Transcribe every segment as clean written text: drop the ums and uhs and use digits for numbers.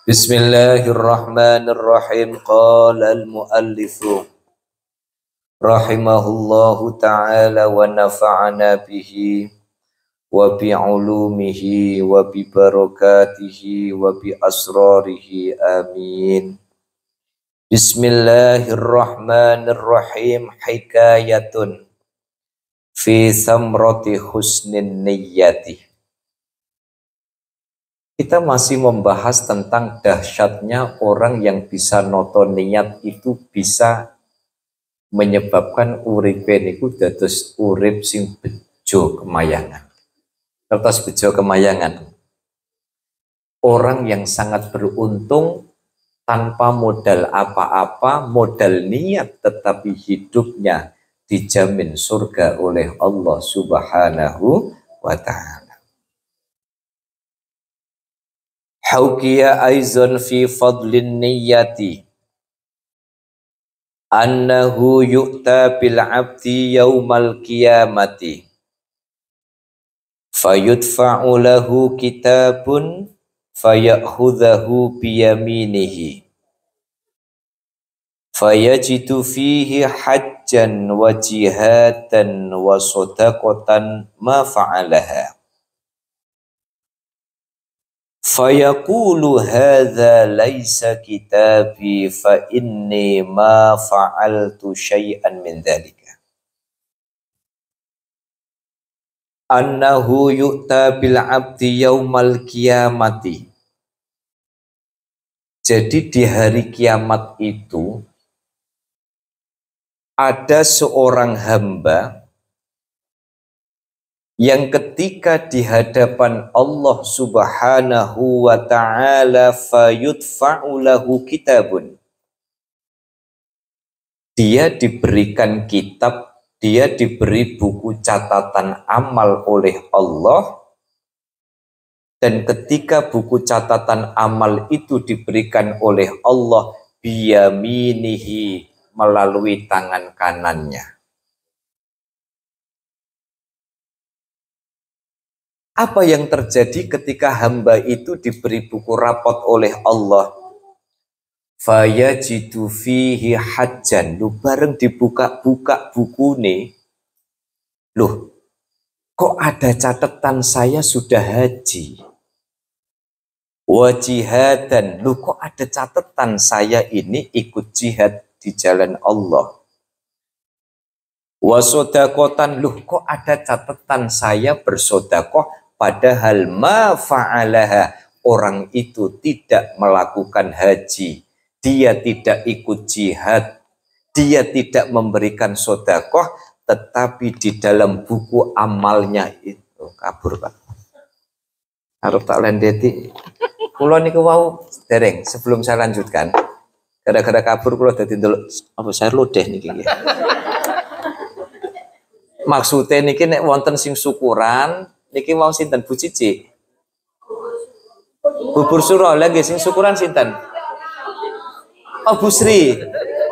Bismillahirrahmanirrahim. Qala al-muallifu rahimahullahu ta'ala wa nafa'ana bihi wa bi'ulumihi wa bi barakatihi wa bi asrarihi amin. Bismillahirrahmanirrahim. Hikayatun fi samrati husnin niyyati. Kita masih membahas tentang dahsyatnya orang yang bisa noto niat itu bisa menyebabkan uripe niku dados urip sing bejo kemayangan. Kertas bejo kemayangan. Orang yang sangat beruntung tanpa modal apa-apa, modal niat tetapi hidupnya dijamin surga oleh Allah Subhanahu wa ta'ala. Haukiya aizon fi fadlin niyyati annahu yu'ta bil abdi yaumal qiyamati fayudfa'u lahu kitabun fayakhudhahu biyaminihi fayajidu fihi hajjan wa jihatan wa sadaqatan ma fa'alaha fayaqulu hadza laisa kitabi fa inni ma fa'altu syai'an min dzalika annahu yu'ta bil 'abdi yaumal qiyamati. Jadi di hari kiamat itu ada seorang hamba yang ketika di hadapan Allah Subhanahu wa ta'ala fayudfa'u lahu kitabun. Dia diberikan kitab, dia diberi buku catatan amal oleh Allah, dan ketika buku catatan amal itu diberikan oleh Allah biyaminihi, melalui tangan kanannya. Apa yang terjadi ketika hamba itu diberi buku rapot oleh Allah? Fayajidu fihi hajjan. Lu bareng dibuka-buka buku nih. Loh, kok ada catatan saya sudah haji? Wajihadan. Loh, kok ada catatan saya ini ikut jihad di jalan Allah? Wasodakotan. Loh, kok ada catatan saya bersodakoh? Padahal ma fa'alaha, orang itu tidak melakukan haji, dia tidak ikut jihad, dia tidak memberikan sodakoh, tetapi di dalam buku amalnya itu kabur, Pak. Harap tak landeti. Kulo niku wau dereng sebelum saya lanjutkan. Gara-gara kabur kulo dadi ndelok apa saya lodeh niki nggih. Maksudnya niki nek wonten sing syukuran niki mau sinten Bu Cici? Bubur suro lagi sing syukuran sinten? Oh Bu Sri.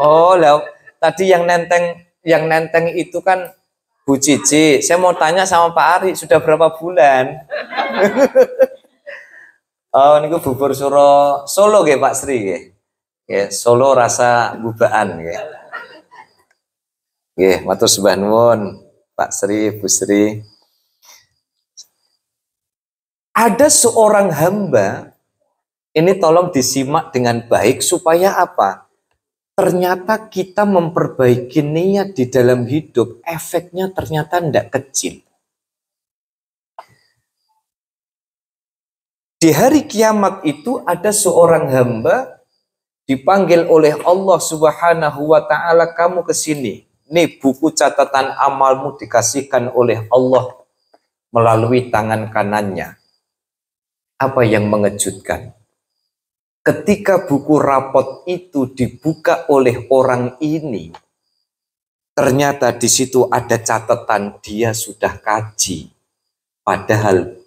Oh lah tadi yang nenteng itu kan Bu Cici. Saya mau tanya sama Pak Ari sudah berapa bulan? Oh niku bubur suro Solo nggih Pak Sri nggih. Ya, Solo rasa bubaan nggih. Nggih, matur sembah nuwun Pak Sri, Bu Sri. Ada seorang hamba, ini tolong disimak dengan baik supaya apa? Ternyata kita memperbaiki niat di dalam hidup, efeknya ternyata tidak kecil. Di hari kiamat itu ada seorang hamba dipanggil oleh Allah Subhanahu wa ta'ala, kamu ke sini. Nih buku catatan amalmu dikasihkan oleh Allah melalui tangan kanannya. Apa yang mengejutkan? Ketika buku rapot itu dibuka oleh orang ini, ternyata di situ ada catatan dia sudah kaji. Padahal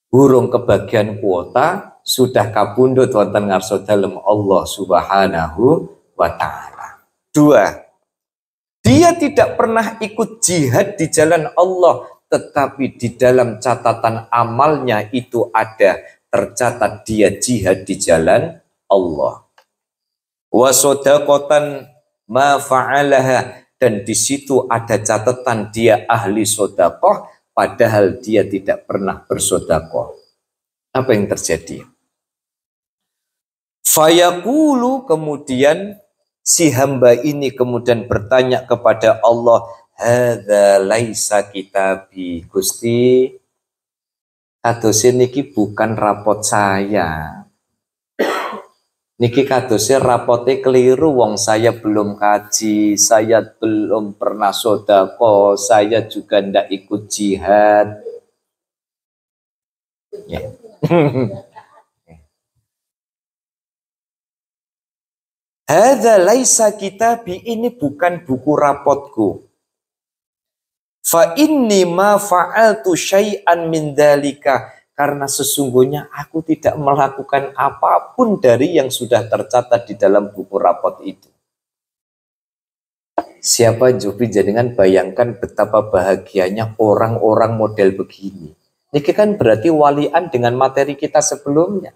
burung kebagian kuota sudah kabundut wonten ngarsa dalem Allah Subhanahu wa ta'ala. 2. Dia tidak pernah ikut jihad di jalan Allah, tetapi di dalam catatan amalnya itu ada tercatat dia jihad di jalan Allah. Wa shadaqatan ma fa'alaha, dan di situ ada catatan dia ahli sedekah padahal dia tidak pernah bersedekah. Apa yang terjadi? Fayaqulu, kemudian si hamba ini kemudian bertanya kepada Allah, hadza laisa kitabi, Gusti, kadose niki bukan rapot saya. Niki kadose rapote keliru, wong saya belum kaji, saya belum pernah sedekah, saya juga ndak ikut jihad. Ya. Hadza laisa kitabi, ini bukan buku rapotku. Fa inni ma fa'altu syai'an min dzalika, karena sesungguhnya aku tidak melakukan apapun dari yang sudah tercatat di dalam buku rapot itu. Siapa Jobi jenengan bayangkan betapa bahagianya orang-orang model begini. Ini kan berarti walian dengan materi kita sebelumnya.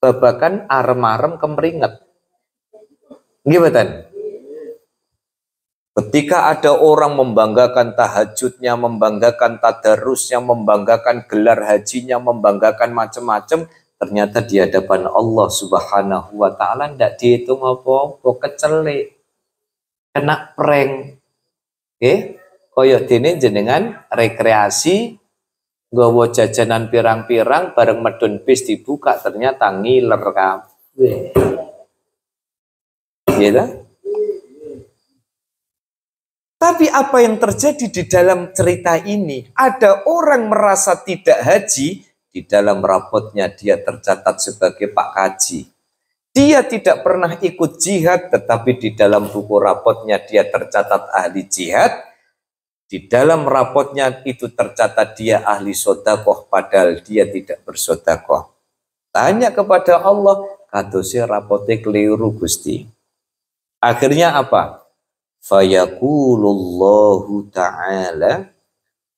Babakan arem-arem kemeringet. Gimana? Ketika ada orang membanggakan tahajudnya, membanggakan tadarusnya, membanggakan gelar hajinya, membanggakan macam-macam, ternyata di hadapan Allah Subhanahu wa Ta'ala tidak dihitung apa-apa, kecelik, kena prank. Koyok dene jenengan rekreasi, nggawa jajanan pirang-pirang, bareng medun bis dibuka, ternyata ngiler kabeh. Gitu? Tapi apa yang terjadi di dalam cerita ini? Ada orang merasa tidak haji, di dalam rapotnya dia tercatat sebagai Pak Kaji. Dia tidak pernah ikut jihad, tetapi di dalam buku rapotnya dia tercatat ahli jihad. Di dalam rapotnya itu tercatat dia ahli sedekah, padahal dia tidak bersedekah. Tanya kepada Allah, kadose rapote keliru Gusti. Akhirnya apa? Fayaqulullahu ta'ala,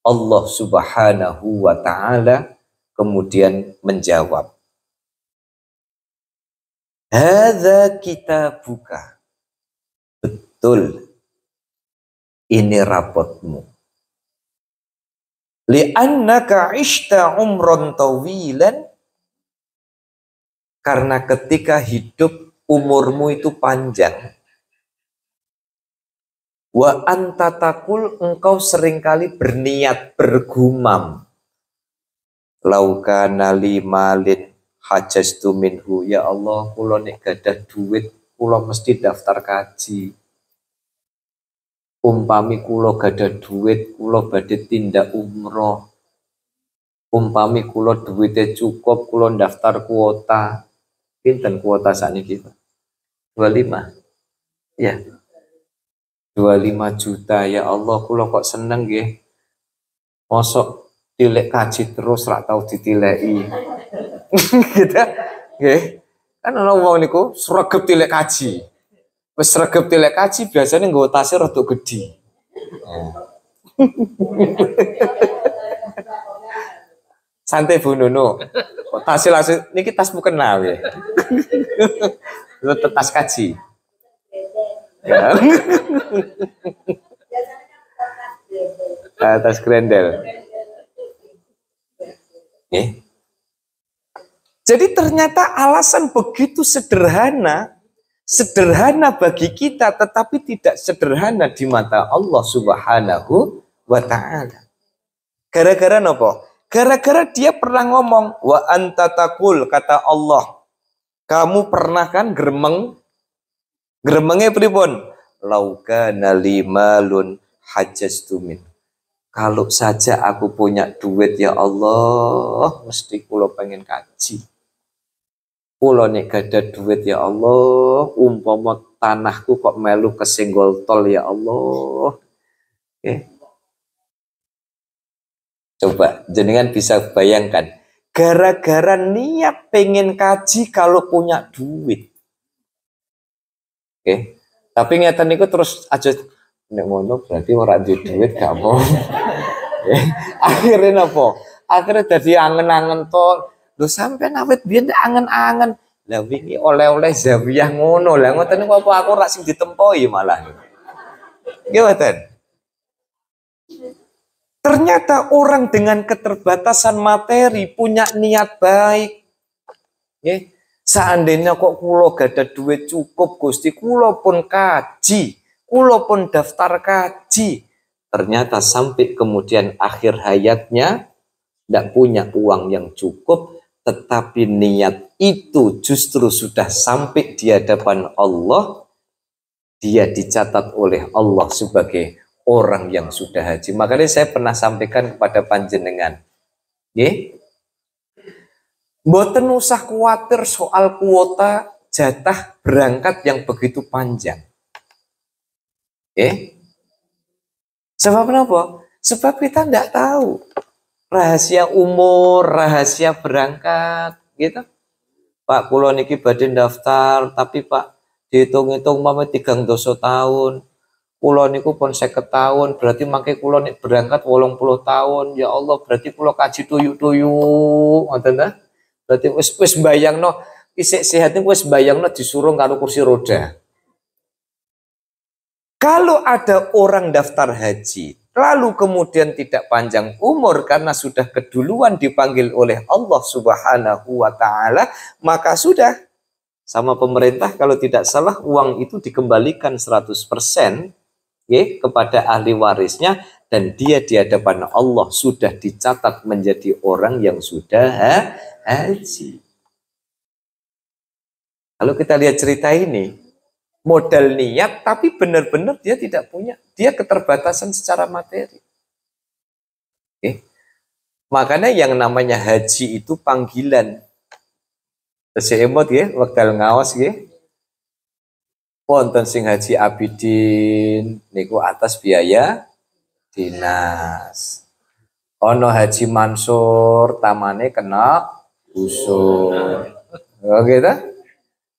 Allah Subhanahu wa Ta'ala kemudian menjawab, hadza kitabuka, betul ini rapotmu, li'annaka ishta umron tawilan, karena ketika hidup umurmu itu panjang. Wa anta takul, engkau seringkali berniat, bergumam, laukana li malin hajastu minhu, ya Allah, kula nek gadah duit, kula mesti daftar kaji. Umpami kula gadah duit, kula badhe tindak umroh. Umpami kula duitnya cukup, kula daftar kuota. Pinten kuota sakniki, Pak? 25. Ya. 25 juta, ya Allah, kula kok seneng nggih. Mosok tilek kaji terus rak tau ditileki. Gitu nggih. Kan ana wong niku sregep tilek kaji. Wis sregep tilek kaji biasanya nggo tase rada gedhi. Santai Bu Nono. Kok tase langsung niki tasmu kenal ya. Itu tas kaji. Ya. Atas grendel. Jadi ternyata alasan begitu sederhana bagi kita, tetapi tidak sederhana di mata Allah Subhanahu wa Ta'ala. Gara-gara nopo? Gara-gara dia pernah ngomong, wa anta taqul, kata Allah, kamu pernah kan gremenge pripun? Laukana limalun hajastu min. Kalau saja aku punya duit, ya Allah, mesti kula pengen kaji. Kula nek gadah duit, ya Allah, umpama tanahku kok melu kesenggol tol, ya Allah. Coba jenengan bisa bayangkan, gara-gara niat pengen kaji kalau punya duit. Tapi ngeten niku terus aja nek ngono berarti ora duwe duit gak mau. Akhirnya napa? Akhirnya dadi angen-angen to Lho sampean awet biyen angen-angen. Lah wingi oleh-oleh zawiyah ngono. Lah ngoten niku apa aku rak sing ditempoi malah. Nggih mboten. Ternyata orang dengan keterbatasan materi punya niat baik. Nggih. Seandainya kok kula gada duit cukup Gusti, kula pun kaji, kula pun daftar kaji. Ternyata sampai kemudian akhir hayatnya tidak punya uang yang cukup, tetapi niat itu justru sudah sampai di hadapan Allah. Dia dicatat oleh Allah sebagai orang yang sudah haji. Makanya saya pernah sampaikan kepada panjenengan, nggih, mboten usah khawatir soal kuota jatah berangkat yang begitu panjang. Sebab kenapa? Sebab kita tidak tahu rahasia umur, rahasia berangkat, gitu. Pak, kula niki badhe daftar, tapi Pak dihitung-hitung mame 3 tahun. Kula niku pun 50 tahun, berarti mangke kula nek berangkat 80 tahun. Ya Allah, berarti kula kaji tuyuk-tuyuk, ngoten ta? Berarti wis bayangno isih sehat niku wis bayangno disuruh karo kursi roda. Kalau ada orang daftar haji, lalu kemudian tidak panjang umur karena sudah keduluan dipanggil oleh Allah Subhanahu wa Ta'ala, maka sudah sama pemerintah kalau tidak salah uang itu dikembalikan 100% kepada ahli warisnya, dan dia di hadapan Allah sudah dicatat menjadi orang yang sudah haji. Kalau kita lihat cerita ini, modal niat tapi benar-benar dia tidak punya, dia keterbatasan secara materi. Makanya yang namanya haji itu panggilan. Seemot ya, wekdal ngaos ya. Wonten sing Haji Abidin niku atas biaya dinas. Ono Haji Mansur tamane kena usur. Oke ta?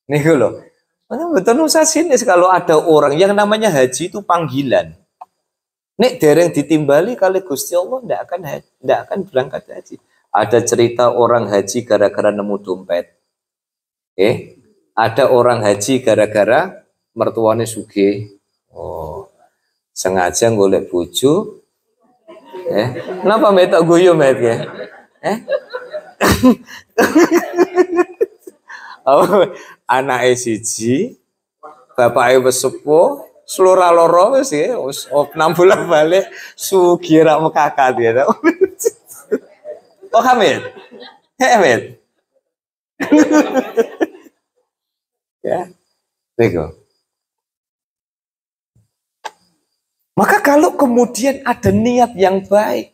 Niku lho. Betul usah sini kalau ada orang yang namanya haji itu panggilan. Nek dereng ditimbali kali Gusti Allah ndak akan berangkat haji. Ada cerita orang haji gara-gara nemu dompet. Ada orang haji gara-gara mertuane sugih. Oh, sengaja golek bojo. Kenapa metok guyu met ya? Anake siji, bapake wis sepuh, selora loro wis ya, wis 6 bulan balik sugih rak mekakat ya. Oh, Hamid. Hamid. Ya. Bego. Maka kalau kemudian ada niat yang baik,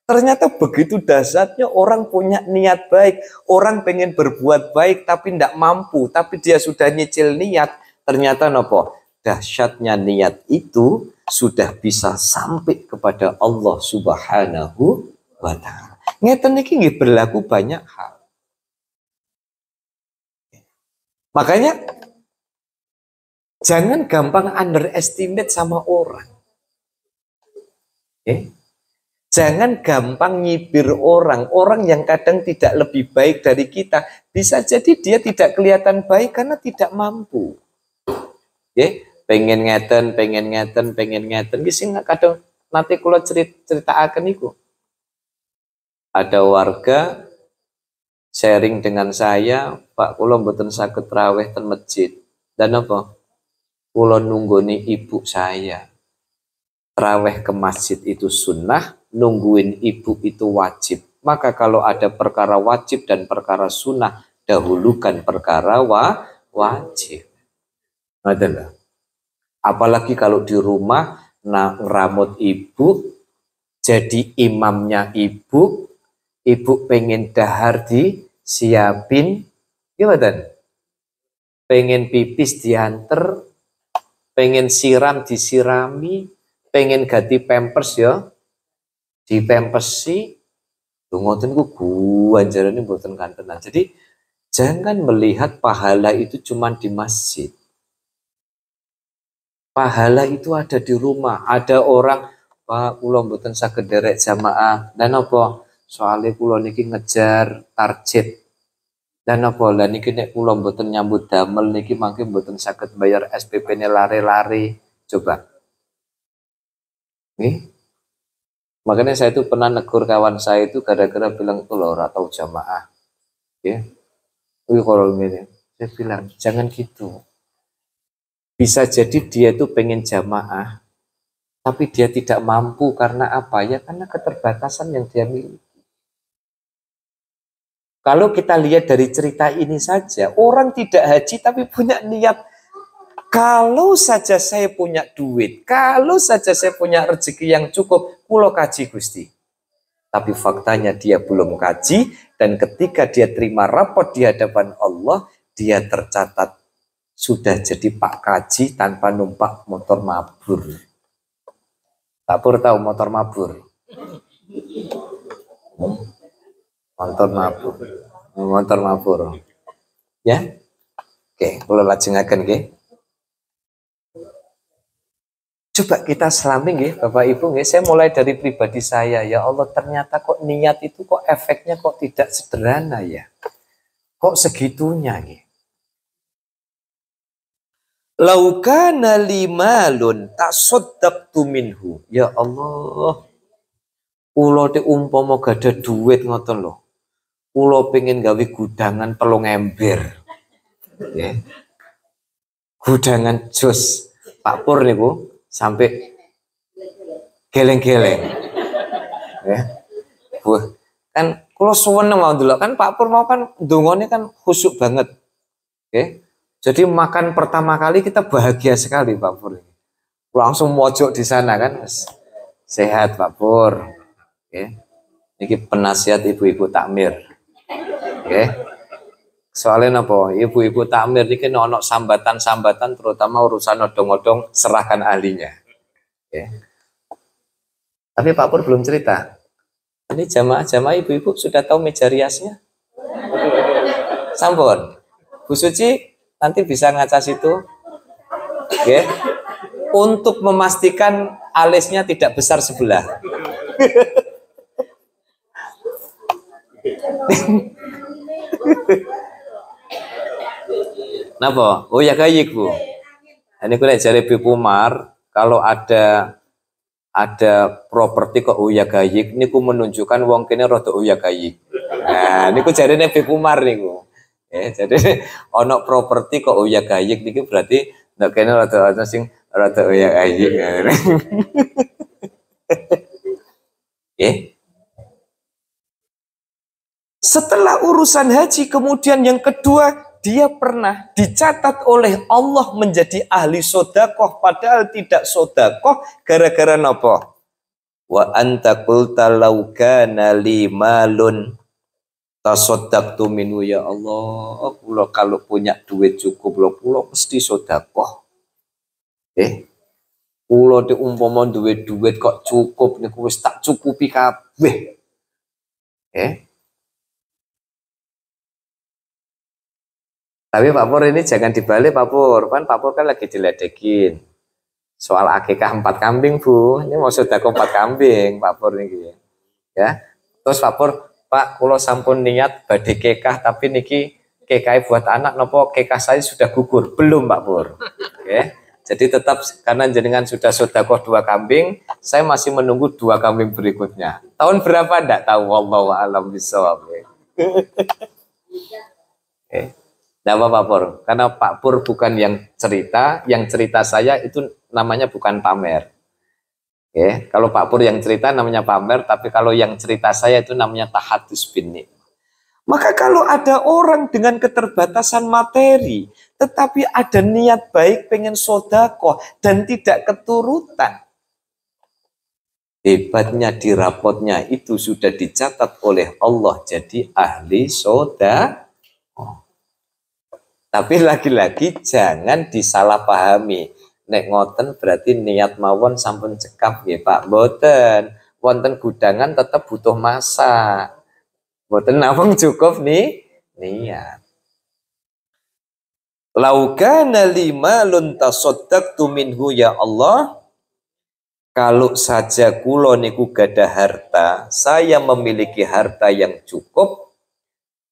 ternyata begitu dahsyatnya orang punya niat baik, orang pengen berbuat baik tapi tidak mampu, tapi dia sudah nyicil niat, ternyata nopo? Dahsyatnya niat itu sudah bisa sampai kepada Allah Subhanahu wa Ta'ala. Ngeten iki nggih berlaku banyak hal. Makanya jangan gampang underestimate sama orang. Jangan gampang nyibir orang. Orang yang kadang tidak lebih baik dari kita, bisa jadi dia tidak kelihatan baik karena tidak mampu. Pengen ngeten. Sing kadang nanti kula ceritakan iku. Ada warga sharing dengan saya, Pak, kula mboten saged raweh ten masjid. Dan apa? Kula nunggoni ibu saya. Raweh ke masjid itu sunnah, nungguin ibu itu wajib. Maka kalau ada perkara wajib dan perkara sunnah, dahulukan perkara wajib. Adalah. Apalagi kalau di rumah ngeramut ibu, jadi imamnya ibu pengen dahar disiapin, gimana? Pengen pipis diantar, pengen siram disirami, pengen ganti pampers ya, di pampersi, ngoten ku guanjarane mboten kantenan. Jadi jangan melihat pahala itu cuma di masjid. Pahala itu ada di rumah. Ada orang, Pak, kula mboten saged derek jamaah. Dan apa? Soalnya kula niki ngejar target Dan apa lah niki nek kula mboten nyambut damel niki mangke mboten saged bayar SPP-ne lare-lare. Coba. Nih. Makanya saya itu pernah negur kawan saya itu gara-gara bilang itu loh ora tau jamaah. Ya. Kalau ini saya bilang jangan gitu. Bisa jadi dia itu pengen jamaah tapi dia tidak mampu karena apa? Ya karena keterbatasan yang dia miliki. Kalau kita lihat dari cerita ini saja, orang tidak haji tapi punya niat. Kalau saja saya punya duit, kalau saja saya punya rezeki yang cukup, kulo kaji Gusti. Tapi faktanya dia belum kaji, dan ketika dia terima rapot di hadapan Allah, dia tercatat sudah jadi Pak Kaji tanpa numpak motor mabur. Pak Pur tahu motor mabur? Motor mabur. Motor mabur. Ya? Oke, kalau lajengaken nggih. Coba kita selami nggih, Bapak Ibu nggih. Saya mulai dari pribadi saya. Ya Allah, ternyata kok niat itu kok efeknya kok tidak sederhana ya. Kok segitunya nggih. Laukana limalun tasaddaqtu minhu. Ya Allah. Kula te umpama gada duit ngoten lho. Kula pengen gawe gudangan telung ember. Ya. Gudangan jos Pak Pur niku sampai geleng-geleng. Ya. Wah, kan kula suweneng mau ndelok kan Pak Pur mau kan ndongane kan khusyuk banget. Oke. Jadi makan pertama kali kita bahagia sekali Pak Pur. Langsung mojok di sana kan. Sehat Pak Pur. Oke. Ini penasihat ibu-ibu takmir. Oke. Soalnya apa? Ibu-ibu takmir ini ono sambatan-sambatan terutama urusan odong-odong serahkan ahlinya. Oke. Tapi Pak Pur belum cerita. Ini jamaah-jamaah ibu-ibu sudah tahu meja riasnya? Sampun. Bu Suci nanti bisa ngaca situ. Oke. Untuk memastikan alisnya tidak besar sebelah. Napa? Oh ya gayik Bu. Ini kuliah jari Bu Umar, kalau ada properti kok uya gayik, niku menunjukkan wong kene rada uya gayik. Nah, niku jarine Bu Umar niku. Jadi ono properti kok uya gayik niku berarti ndak kene rada sing rada uya gayik. Setelah urusan haji, kemudian yang kedua, dia pernah dicatat oleh Allah menjadi ahli sodakoh, padahal tidak sodakoh, gara-gara napa? Wa anta qulta law kana li malun tasaddaqtu minhu, ya Allah, kula kalau punya duit cukup kula mesti sodakoh. Kula diumpama duit kok cukup niku wis tak cukupi kabeh. Tapi Pak Pur ini jangan dibalik Pak Pur, Pak Pur kan lagi diledekin soal akikah 4 kambing Bu, ini mau sedekah 4 kambing Pak Pur ini ya. Terus Pak Pur, Pak kulo sampun niat badhe kekah tapi niki kekah buat anak nopo kekah saya sudah gugur belum Pak Pur. Oke. Jadi tetap karena jenengan sudah sedekah 2 kambing, saya masih menunggu 2 kambing berikutnya. Tahun berapa enggak tahu, wallahu a'lam bishawab. Oke. Nah Pak Pur, karena Pak Pur bukan yang cerita saya itu namanya bukan pamer. Oke, kalau Pak Pur yang cerita namanya pamer, tapi kalau yang cerita saya itu namanya tahadus bin ni'mah. Maka kalau ada orang dengan keterbatasan materi, tetapi ada niat baik pengen sodakoh dan tidak keturutan, hebatnya di rapotnya itu sudah dicatat oleh Allah jadi ahli sodakoh. Tapi lagi-lagi jangan disalahpahami. Nek ngoten berarti niat mawon sampun cekap ya Pak. Mboten. Wonten gudangan tetap butuh masa. Mboten namung cukup nih niat. Laukana limalun tasaddaqtu minhu ya Allah. Kalau saja kula niku gadah harta, saya memiliki harta yang cukup,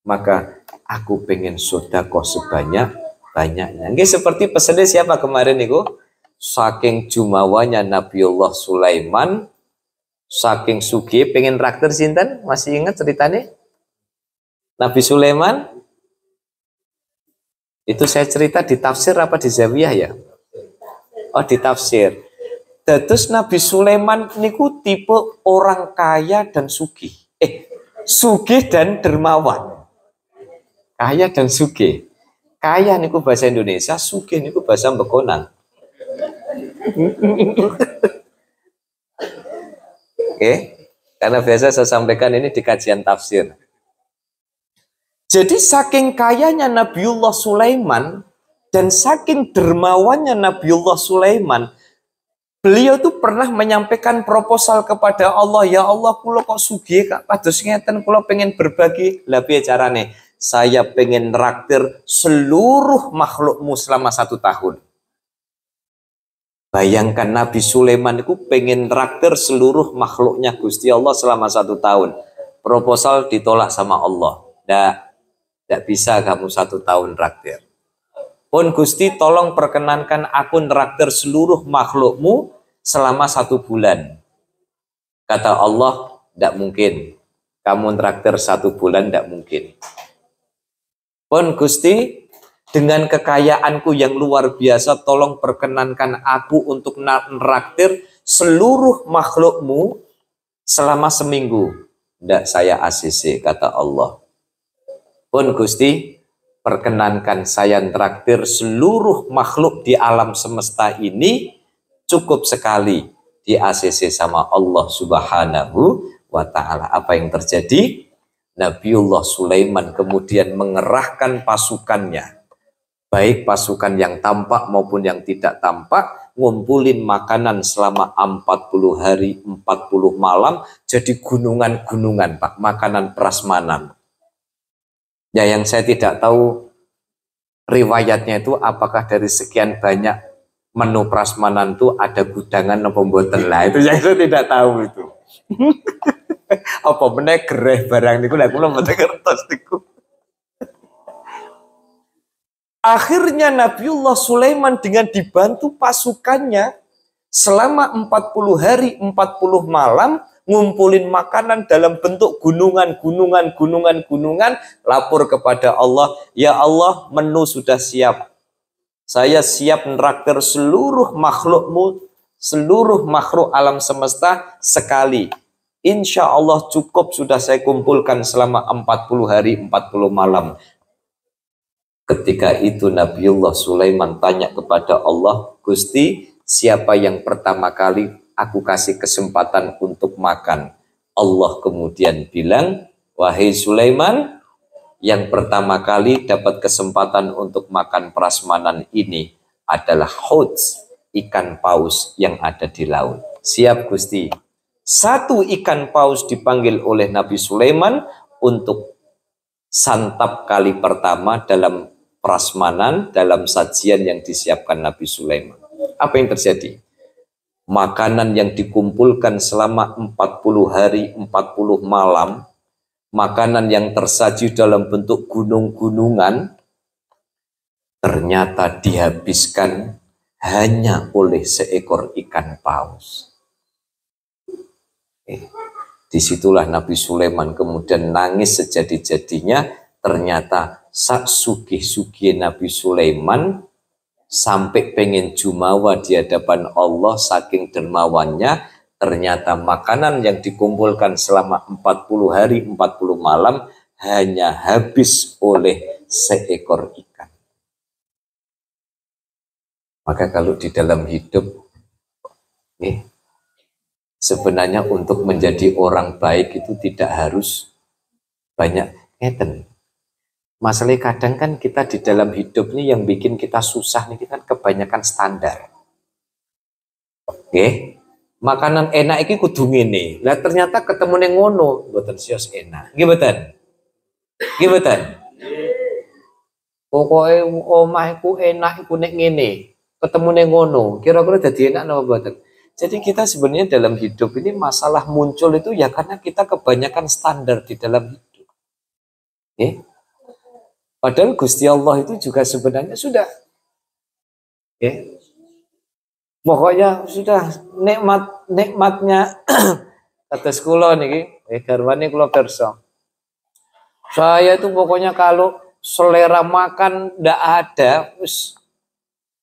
maka aku pengen sedekah sebanyak-banyaknya. Nggih seperti pesannya siapa kemarin niku? Saking jumawanya Nabiullah Sulaiman, saking sugih pengen traktir sinten? Masih ingat ceritanya? Nabi Sulaiman itu saya cerita di tafsir apa di Zawiyah ya? Oh di tafsir. Terus Nabi Sulaiman niku tipe orang kaya dan sugih. Sugih dan dermawan. Kaya dan sugih. Kaya niku bahasa Indonesia, sugih niku bahasa Bekonang. Oke, karena biasa saya sampaikan ini di kajian tafsir. Jadi saking kayanya Nabiullah Sulaiman dan saking dermawannya Nabiullah Sulaiman, beliau tuh pernah menyampaikan proposal kepada Allah, ya Allah, kula kok sugih kak, kados ngeten, kula pengen berbagi. Lah piye carane? Saya pengen traktir seluruh makhlukmu selama 1 tahun. Bayangkan Nabi Sulaiman itu pengen traktir seluruh makhluknya Gusti Allah selama 1 tahun. Proposal ditolak sama Allah. Tidak bisa kamu 1 tahun traktir. Pun Gusti tolong perkenankan aku traktir seluruh makhlukmu selama 1 bulan. Kata Allah, tidak mungkin. Kamu traktir 1 bulan, tidak mungkin. Pun Gusti, dengan kekayaanku yang luar biasa, tolong perkenankan aku untuk nraktir seluruh makhlukmu selama seminggu. Tidak saya ACC, kata Allah. Pun Gusti, perkenankan saya traktir seluruh makhluk di alam semesta ini, cukup sekali di ACC sama Allah Subhanahu wa Ta'ala. Apa yang terjadi? Nabiullah Sulaiman kemudian mengerahkan pasukannya, baik pasukan yang tampak maupun yang tidak tampak, ngumpulin makanan selama 40 hari 40 malam, jadi gunungan-gunungan Pak, makanan prasmanan. Ya yang saya tidak tahu riwayatnya itu apakah dari sekian banyak menu prasmanan itu ada gudangan atau pembuatan lah, itu yang saya tidak tahu itu. Apa meneh gereh barang niku lha kula mboten ngertos niku. Akhirnya Nabiullah Sulaiman dengan dibantu pasukannya selama 40 hari 40 malam ngumpulin makanan dalam bentuk gunungan, lapor kepada Allah, ya Allah, menu sudah siap. Saya siap menraktir seluruh makhlukmu, seluruh makhluk alam semesta sekali. Insya Allah cukup sudah saya kumpulkan selama 40 hari 40 malam. Ketika itu Nabiullah Sulaiman tanya kepada Allah, Gusti, siapa yang pertama kali aku kasih kesempatan untuk makan? Allah kemudian bilang, wahai Sulaiman, yang pertama kali dapat kesempatan untuk makan prasmanan ini adalah houts, ikan paus yang ada di laut. Siap Gusti. 1 ikan paus dipanggil oleh Nabi Sulaiman untuk santap kali pertama dalam prasmanan, dalam sajian yang disiapkan Nabi Sulaiman. Apa yang terjadi? Makanan yang dikumpulkan selama 40 hari 40 malam, makanan yang tersaji dalam bentuk gunung-gunungan, ternyata dihabiskan hanya oleh seekor ikan paus. Disitulah Nabi Sulaiman kemudian nangis sejadi-jadinya. Ternyata sak sugih-sugih Nabi Sulaiman sampai pengen jumawa di hadapan Allah saking dermawannya, ternyata makanan yang dikumpulkan selama 40 hari 40 malam hanya habis oleh seekor ikan. Maka kalau di dalam hidup sebenarnya untuk menjadi orang baik itu tidak harus banyak ngeten. Masalah kadang kan kita di dalam hidup ini yang bikin kita susah nih kan kebanyakan standar. Oke, makanan enak iki kudu ngene. Lah ternyata ketemu ning ngono, mboten sios enak. Nggih mboten? Nggih mboten? Pokoke omah iku enak iku nek ngene. Ketemu ning ngono, kira-kira dadi enak napa mboten? Jadi kita sebenarnya dalam hidup ini masalah muncul itu ya karena kita kebanyakan standar di dalam hidup. Oke? Padahal Gusti Allah itu juga sebenarnya sudah, ya. Pokoknya sudah nikmatnya atas kula niki, garwane kula kersa. Saya itu pokoknya kalau selera makan ndak ada, wis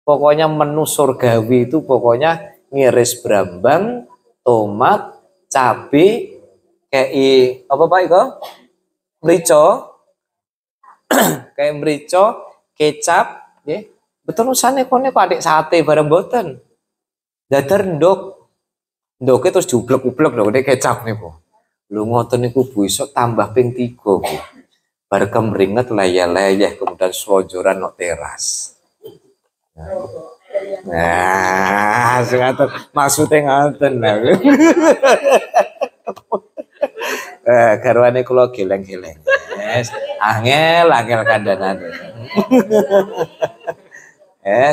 pokoknya menu surgawi itu pokoknya ngiris brambang, tomat, cabai, kayak apa Pak itu? Merica, kayak merica, kecap, ya. Betul usane kone kok adik sate bareng boten. Dadar ndok terus diublek-ublek lho nek kecap niku. Lho ngoten niku Bu iso tambah ping 3 Bu. Bar kemringet leyeh-leyeh kemudian selonjoran no teras. Nah, ngaten maksudnya ngaten lho. Garwane kula geleng-geleng. Yes, angel kandhanane.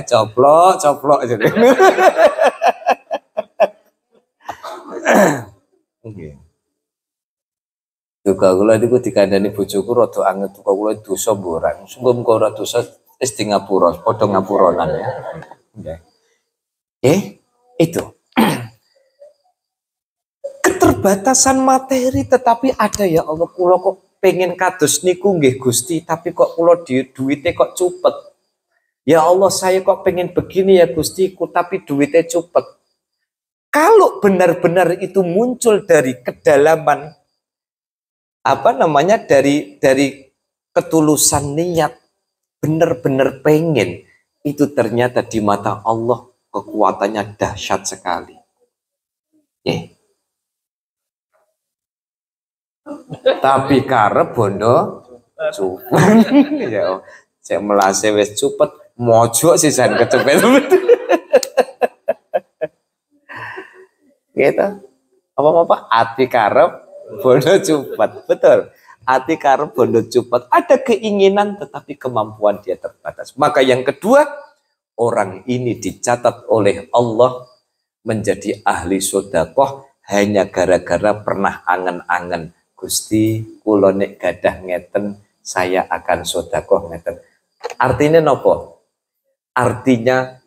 Coplok jadi. Nggih. Duka kula niku dikandani bojoku rada anget duka kula dosa mboran. Muga-muga ora dosa wis di ngapura, padha ngapuronan ya. Nggih. Itu. Keterbatasan materi tetapi ada ya Allah kula kok pengen kados niku nggih Gusti tapi kok kula duwite kok cupet. Ya Allah saya kok pengen begini ya Gustiku tapi duitnya cepet. Kalau benar-benar itu muncul dari kedalaman dari ketulusan niat benar-benar pengen itu ternyata di mata Allah kekuatannya dahsyat sekali. Tapi karep bondo cupet. Ya saya melase wis cupet mojo sisan kecepet. Gitu. Apa ati karep bondo cupet. Betul. Ati karep bondo cupet. Ada keinginan tetapi kemampuan dia terbatas. Maka yang kedua, orang ini dicatat oleh Allah menjadi ahli sedekah hanya gara-gara pernah angen-angen Gusti kula nek gadah ngeten saya akan sedekah ngeten. Artinya nopo? Artinya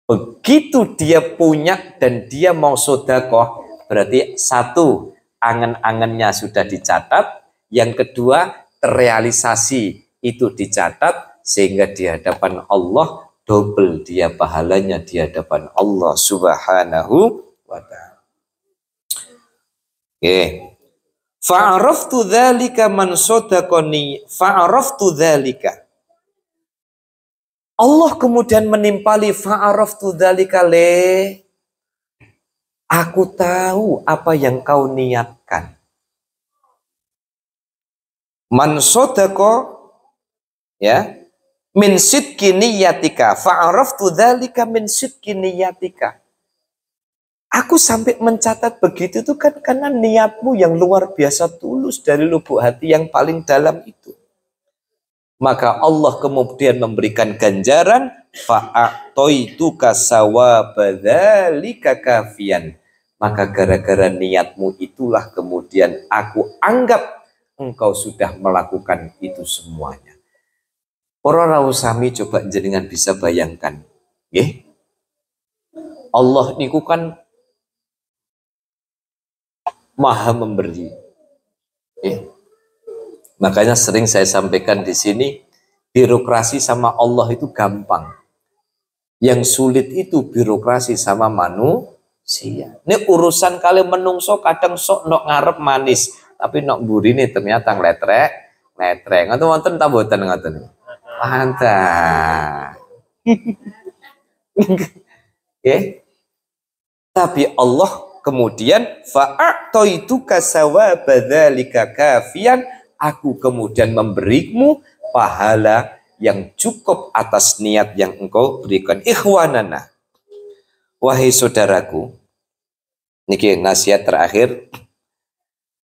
begitu dia punya dan dia mau sedekah, berarti satu, angen-angennya sudah dicatat, yang kedua, terrealisasi itu dicatat, sehingga di hadapan Allah, double dia pahalanya di hadapan Allah subhanahu wa ta'ala. Fa'araftu dzalika man sadaqani, fa'araftu dzalika. Allah kemudian menimpali fa'araftu dzalika le. Aku tahu apa yang kau niatkan. Man sadaqa ya min sidqi niyatika fa'araftu dzalika min sidqi niyatika. Aku sampai mencatat begitu itu kan karena niatmu yang luar biasa tulus dari lubuk hati yang paling dalam itu. Maka Allah kemudian memberikan ganjaran fa'atoituka sawaba dzalika kafian. Maka gara-gara niatmu itulah kemudian aku anggap engkau sudah melakukan itu semuanya. Para rawusami coba jenengan bisa bayangkan, nggih. Allah niku kan Maha memberi. Makanya sering saya sampaikan di sini, birokrasi sama Allah itu gampang. Yang sulit itu birokrasi sama manusia. Ini urusan kali menungso kadang sok nok ngarep manis, tapi nok burine ternyata ngletrek. Ngoten wonten ta mboten ngoten. Mantap. Tapi Allah kemudian fa'atoituka sawaba dzalika kafian, aku kemudian memberimu pahala yang cukup atas niat yang engkau berikan. Ikhwanana, wahai saudaraku, niki nasihat terakhir,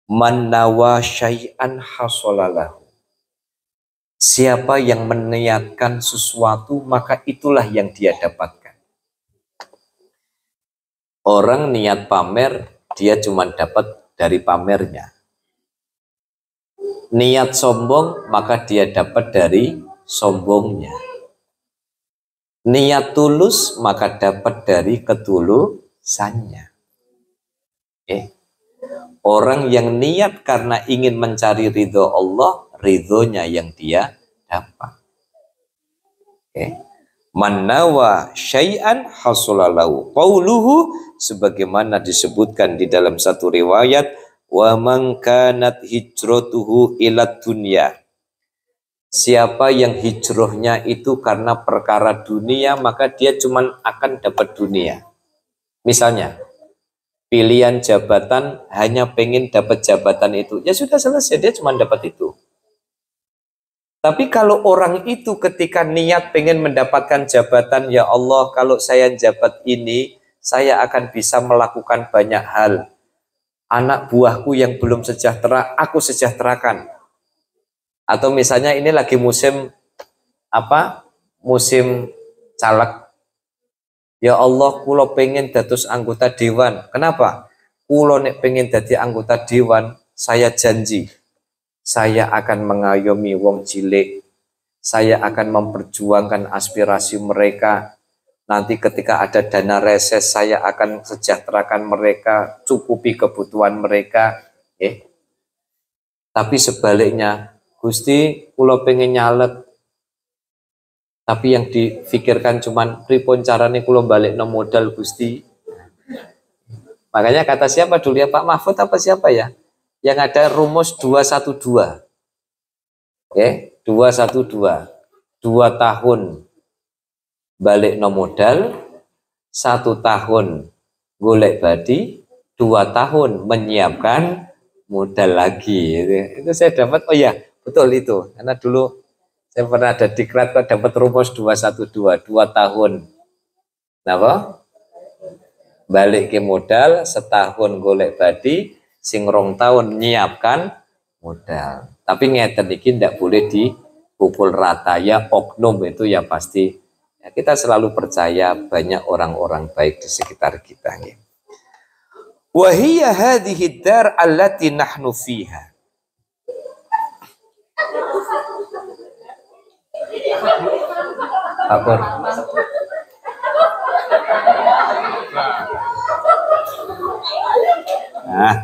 man nawa syai'an hasolalahu. Siapa yang meniatkan sesuatu maka itulah yang dia dapatkan. Orang niat pamer, dia cuma dapat dari pamernya. Niat sombong maka dia dapat dari sombongnya. Niat tulus maka dapat dari ketulusannya. Orang yang niat karena ingin mencari ridho Allah, ridhonya yang dia dapat. Man nawa syai'an hasulalahu qauluhu, sebagaimana disebutkan di dalam satu riwayat, wa man kanat hijratuhu ila dunya. Siapa yang hijrahnya itu karena perkara dunia, maka dia cuma akan dapat dunia. Misalnya, pilihan jabatan, hanya pengen dapat jabatan itu, ya sudah selesai, dia cuma dapat itu. Tapi kalau orang itu ketika niat pengen mendapatkan jabatan, ya Allah, kalau saya jabat ini, saya akan bisa melakukan banyak hal. Anak buahku yang belum sejahtera, aku sejahterakan. Atau misalnya ini lagi musim apa? Musim caleg. Ya Allah, kulo pengen dados anggota dewan. Kenapa? Kulo nek pengen dadi anggota dewan, saya janji saya akan mengayomi wong cilik. Saya akan memperjuangkan aspirasi mereka. Nanti ketika ada dana reses, saya akan sejahterakan mereka, cukupi kebutuhan mereka. Tapi sebaliknya, Gusti, kulo pengen nyalek, tapi yang difikirkan cuman pripun carane kulo balik no modal Gusti. Makanya kata siapa dulu ya, Pak Mahfud apa siapa ya, yang ada rumus 212. 212, 2 tahun balik no modal, 1 tahun golek badi, 2 tahun menyiapkan modal lagi. Itu saya dapat, oh ya betul itu, karena dulu saya pernah ada diklat kok dapat rumus 212, 2 tahun. Napa? Balik ke modal, setahun golek badi, sing rong tahun nyiapkan modal. Tapi ngeten iki ndak boleh dipukul rata ya, oknum itu ya pasti. Ya, kita selalu percaya banyak orang-orang baik di sekitar kita. Wa hiya hadhihi dar allati nahnu fiha. Apa? Nah.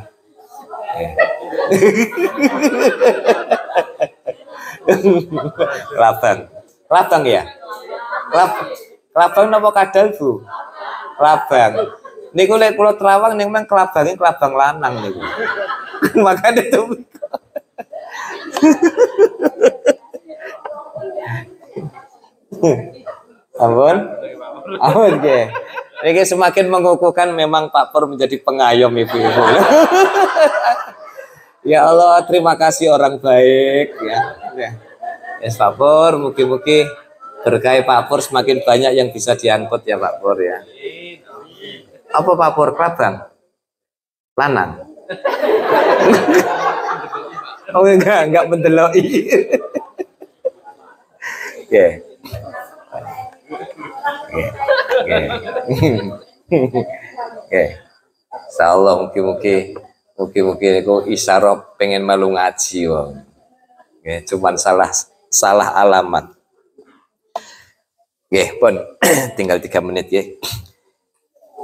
Labang ya? Labang napa kadal, Bu? Labang. Niku lek kula Terawang ning mang kelabange kelabang lanang niku. Makane itu. Ampun. Ampun nggih. Ini semakin mengukuhkan memang Pak Pur menjadi pengayom ibu-ibu. Ya Allah, terima kasih orang baik ya. Yes, Pak Pur, mugi-mugi berkah Pak Pur semakin banyak yang bisa diangkut ya Pak Pur ya. Apa Pak Pur, kelabang? Lanang? Oh enggak mendeloi. Oke. Oke. Insyaallah mugi-mugi niku isyarah pengen melu ngaji wong. Nggih, cuman salah alamat. Nggih, pun tinggal 3 menit ya.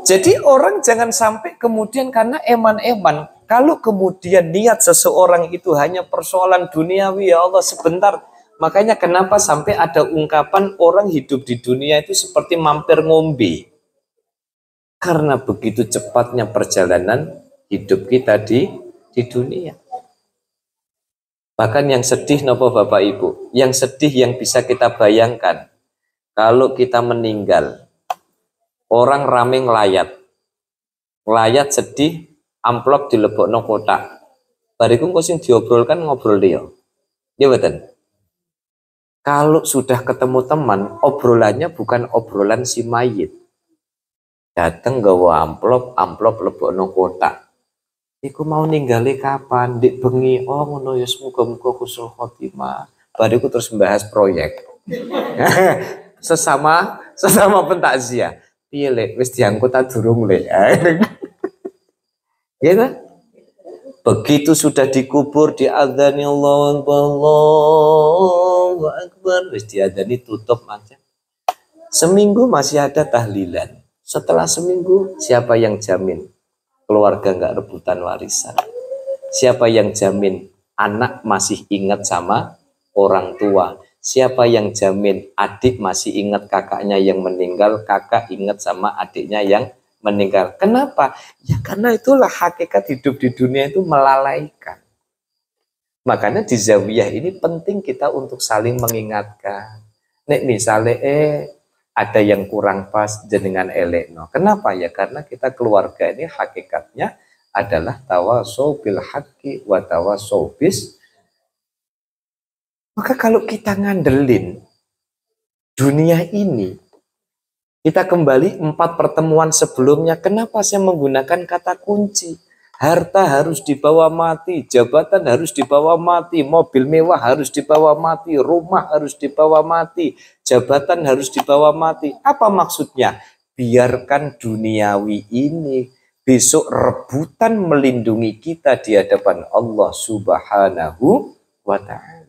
Jadi orang jangan sampai kemudian karena eman-eman, kalau kemudian niat seseorang itu hanya persoalan duniawi, ya Allah sebentar. Makanya kenapa sampai ada ungkapan orang hidup di dunia itu seperti mampir ngombe. Karena begitu cepatnya perjalanan hidup kita di dunia. Bahkan yang sedih napa Bapak Ibu? Yang sedih yang bisa kita bayangkan. Kalau kita meninggal, orang rame ngelayat. Ngelayat sedih, amplop dilebokno kotak. Bariku kok sing diobrolkan ngobrol dia. Ya betul. Kalau sudah ketemu teman, obrolannya bukan obrolan si mayit. Dateng gawa amplop lebokno kotak. Iku mau ninggali kapan? Dik bengi. Oh ngono ya, muga-muga husnul khotimah. Bariku terus membahas proyek. sesama pentakziah. Piye lek wis diangkut ta durung lek. Gitu. Begitu sudah dikubur, diadzani Allahu Akbar, Allahu Akbar, wis diadzani tutup aja. Seminggu masih ada tahlilan. Setelah seminggu, siapa yang jamin keluarga nggak rebutan warisan? Siapa yang jamin anak masih ingat sama orang tua? Siapa yang jamin adik masih ingat kakaknya yang meninggal, kakak ingat sama adiknya yang meninggal? Kenapa? Ya karena itulah hakikat hidup di dunia itu melalaikan. Makanya di zawiyah ini penting kita untuk saling mengingatkan. Nek misalnya ada yang kurang pas jenengan elekno. Kenapa ya? Karena kita keluarga ini hakikatnya adalah tawasau bil haqqi wa tawasau bis. Maka kalau kita ngandelin dunia ini, kita kembali 4 pertemuan sebelumnya, kenapa saya menggunakan kata kunci? Harta harus dibawa mati, jabatan harus dibawa mati, mobil mewah harus dibawa mati, rumah harus dibawa mati, jabatan harus dibawa mati. Apa maksudnya? Biarkan duniawi ini besok rebutan melindungi kita di hadapan Allah Subhanahu wa Ta'ala.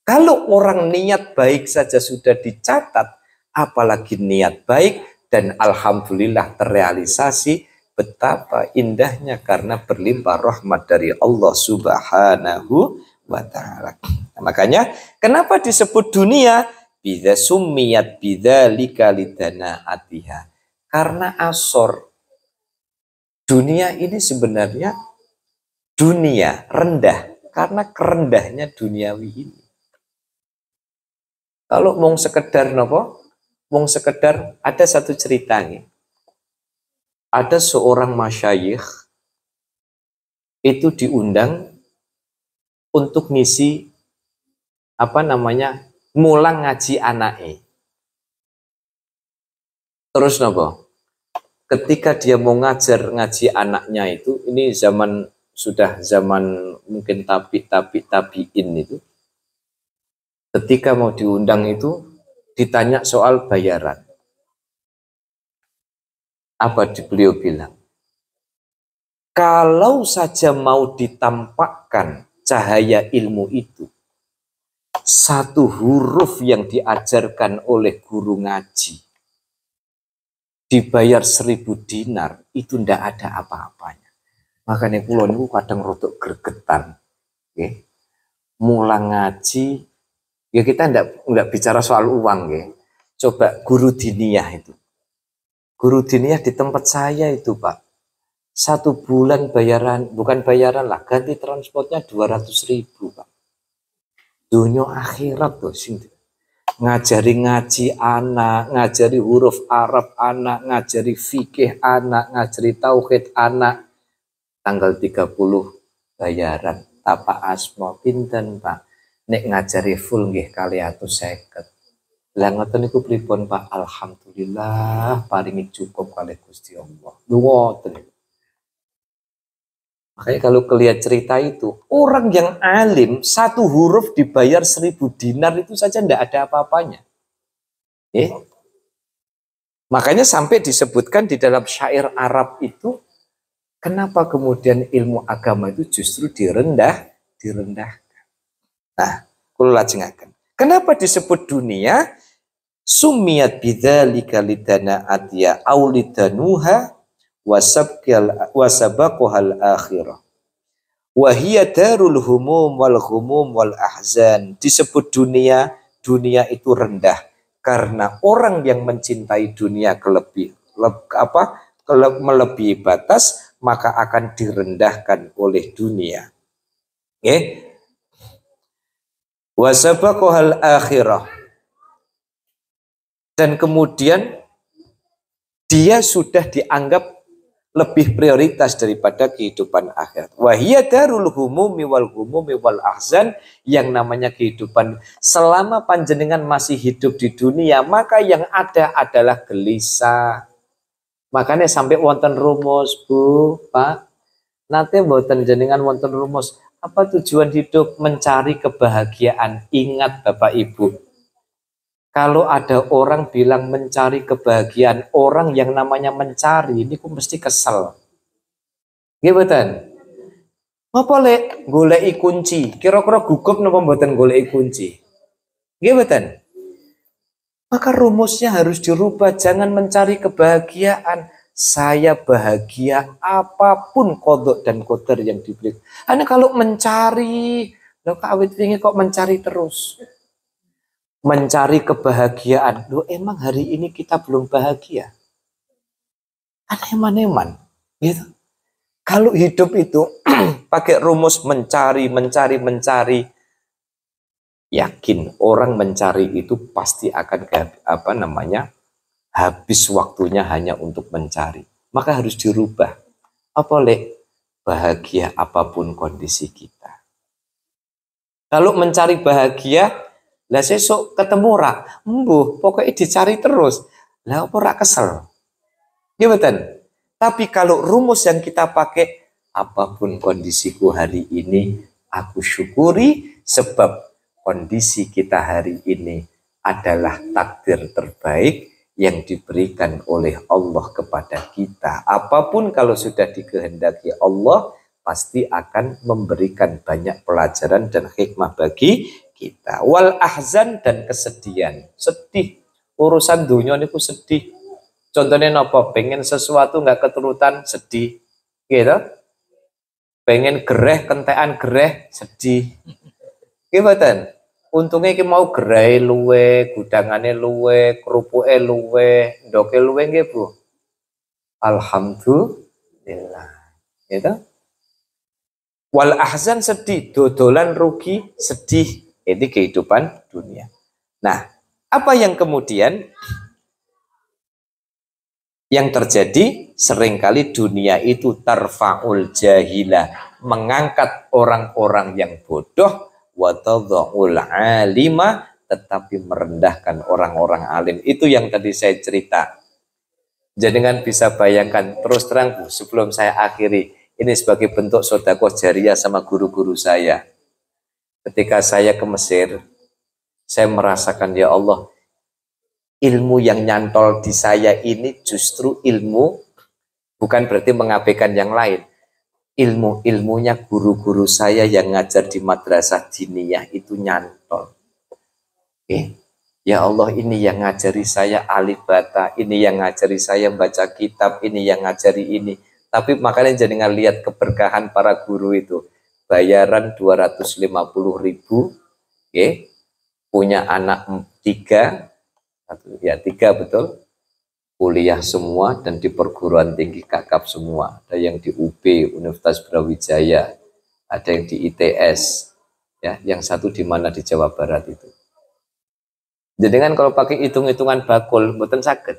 Kalau orang niat baik saja sudah dicatat, apalagi niat baik, dan alhamdulillah terrealisasi, betapa indahnya karena berlimpah rahmat dari Allah Subhanahu wa Ta'ala. Nah, makanya kenapa disebut dunia? Bidza summiyat bidzalika lidanaatiha. Karena asor. Dunia ini sebenarnya dunia rendah karena kerendahnya duniawi ini. Kalau mau sekedar nopo, mau sekedar ada satu cerita nih. Ada seorang masyayikh itu diundang untuk ngisi apa namanya mulang ngaji anaknya. Terus nopo, ketika dia mau ngajar ngaji anaknya itu, ini sudah zaman mungkin tabiin itu. Ketika mau diundang itu ditanya soal bayaran. Apa beliau bilang? Kalau saja mau ditampakkan cahaya ilmu itu, satu huruf yang diajarkan oleh guru ngaji dibayar 1000 dinar, itu ndak ada apa-apanya. Makanya kula niku kadang rodok gregetan. Okay? Mulang ngaji, ya kita enggak bicara soal uang ya. Coba guru diniyah itu. Guru diniyah di tempat saya itu Pak. 1 bulan bayaran, bukan bayaran lah, ganti transportnya 200.000 Pak. Dunia akhirat tuh sing ngajari ngaji anak, ngajari huruf Arab anak, ngajari fikih anak, ngajari tauhid anak. Tanggal 30 bayaran. Tapak asma pinten Pak. Nek ngajari full nggih 250. Lah ngoten niku pripun Pak? Alhamdulillah paringi cukup kalih Gusti Allah. Ngoten. Makanya kalau kelihat cerita itu, orang yang alim 1 huruf dibayar 1000 dinar itu saja ndak ada apa-apanya. Makanya sampai disebutkan di dalam syair Arab itu, kenapa kemudian ilmu agama itu justru direndahkan. Nah, kula lajengaken. Kenapa disebut dunia? Sumiyat bidzalika lidana'atiya aulidanuha wasabaqohal akhirah. Wahiyya darul humum wal humum wal ahzan. Disebut dunia, dunia itu rendah karena orang yang mencintai dunia melebihi batas, maka akan direndahkan oleh dunia. Wasabaqohal akhirah, dan kemudian dia sudah dianggap lebih prioritas daripada kehidupan akhirat. Wahiyya darul humumi wal ahzan, yang namanya kehidupan selama panjenengan masih hidup di dunia, maka yang ada adalah gelisah. Makanya sampai wonten rumus, Bu, Pak, nanti mboten jenengan wonten rumus. Apa tujuan hidup? Mencari kebahagiaan. Ingat Bapak Ibu, kalau ada orang bilang mencari kebahagiaan, orang yang namanya mencari ini mesti kesel. Gitu kan? Apa lek goleki kunci? Kira-kira gugup napa mboten goleki kunci? Nggih mboten? Maka rumusnya harus dirubah, jangan mencari kebahagiaan. Saya bahagia apapun kodok dan kotor yang diberi. Hanya kalau mencari, lo kawit ini kok mencari terus. Mencari kebahagiaan. Lo emang hari ini kita belum bahagia? Kan eman-eman. Gitu. Kalau hidup itu pakai rumus mencari, yakin orang mencari itu pasti akan habis waktunya hanya untuk mencari. Maka harus dirubah. Apa lek bahagia apapun kondisi kita. Kalau mencari bahagia, lah sesuk ketemu rak, pokoknya dicari terus. Lah apa rak kesel? Ya betul. Tapi kalau rumus yang kita pakai, apapun kondisiku hari ini, aku syukuri sebab kondisi kita hari ini adalah takdir terbaik yang diberikan oleh Allah kepada kita. Apapun kalau sudah dikehendaki Allah, pasti akan memberikan banyak pelajaran dan hikmah bagi kita. Wal ahzan dan kesedihan. Sedih. Urusan dunia ini sedih. Contohnya apa? Pengen sesuatu nggak keturutan, sedih. Gitu. Pengen gereh, kentean gereh, sedih. Gimana? Untungnya kita mau gerai luwe, gudangannya luwe, kerupuke luwe, ndoke luwe nggih, Bu. Alhamdulillah. Gitu. Wal ahzan sedih, dodolan rugi, sedih. Ini kehidupan dunia. Nah, apa yang kemudian yang terjadi? Seringkali dunia itu tarfa'ul jahilah, mengangkat orang-orang yang bodoh, wa tadha'ul alima, tetapi merendahkan orang-orang alim. Itu yang tadi saya cerita. Jangan bisa bayangkan, terus terang Bu, sebelum saya akhiri, ini sebagai bentuk sedekah jariah sama guru-guru saya. Ketika saya ke Mesir, saya merasakan, ya Allah, ilmu yang nyantol di saya ini justru ilmu, bukan berarti mengabaikan yang lain. Ilmu-ilmunya guru-guru saya yang ngajar di madrasah diniyah itu nyantol. Oke. Ya Allah, ini yang ngajari saya alif bata, ini yang ngajari saya baca kitab, ini yang ngajari ini. Tapi makanya jangan lihat keberkahan para guru itu. Bayaran 250.000, oke. Punya anak 3, ya 3 betul, kuliah semua dan di perguruan tinggi kakap semua. Ada yang di UB, Universitas Brawijaya, ada yang di ITS, ya, yang satu di mana di Jawa Barat itu. Jadi kan kalau pakai hitung-hitungan bakul, mboten sakit.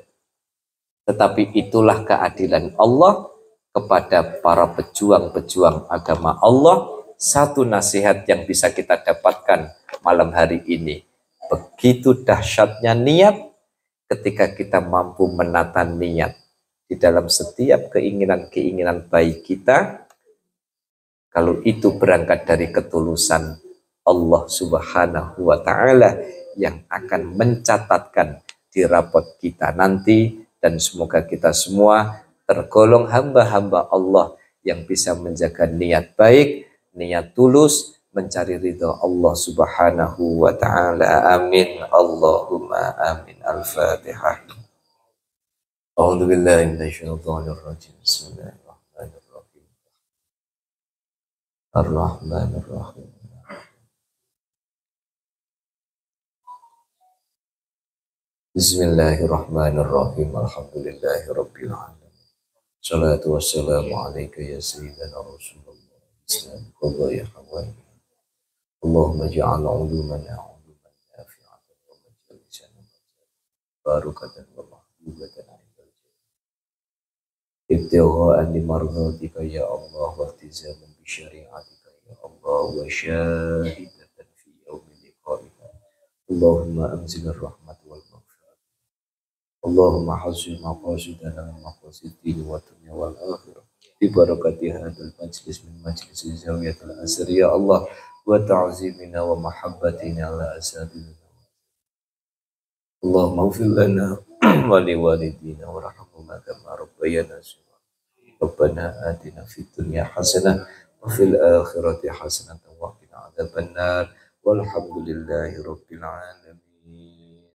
Tetapi itulah keadilan Allah kepada para pejuang-pejuang agama Allah. Satu nasihat yang bisa kita dapatkan malam hari ini. Begitu dahsyatnya niat ketika kita mampu menata niat di dalam setiap keinginan-keinginan baik kita. Kalau itu berangkat dari ketulusan Allah Subhanahu wa Ta'ala yang akan mencatatkan di rapot kita nanti, dan semoga kita semua tergolong hamba-hamba Allah yang bisa menjaga niat baik, niat tulus, mencari ridha Allah Subhanahu wa Ta'ala. Amin. Allahumma amin. Al-Fatihah. A'udzu billahi minasyaitonir rajim. Bismillahirrahmanirrahim. Ar-Rahmanir Rahim. Bismillahirrahmanirrahim. Alhamdulillahirabbil alamin. Shalatu wassalamu alayka ya sayyidina Rasulullah. Bismillahirrahmanirrahim. Allahumma ja'al ulumana uluman nafi'atan wa majalisana barakatan wa mahbubatan 'indal jannah. Ibtigha'an li mardhatika ya Allah wa iltizaman bi syari'atika ya Allah wa syahidatan fi yaumil liqa'ika. Allahumma anzil rahmat wal maghfirah. Allahumma hasil maqasidana wa maqasidini wa dunya wal akhirah. Bi barakati hadzal majlis min majlis zawiyatul asr ya Allah, wa ta'zimina wa mahabbatina ala asabina. Allahumma ighfir lana wa li walidina warhamhuma kama rabbayana shaghira. Rabbana atina fid dunya hasanah wa fil akhirati hasanatan wa qina adzabannar walhamdulillahi rabbil alamin.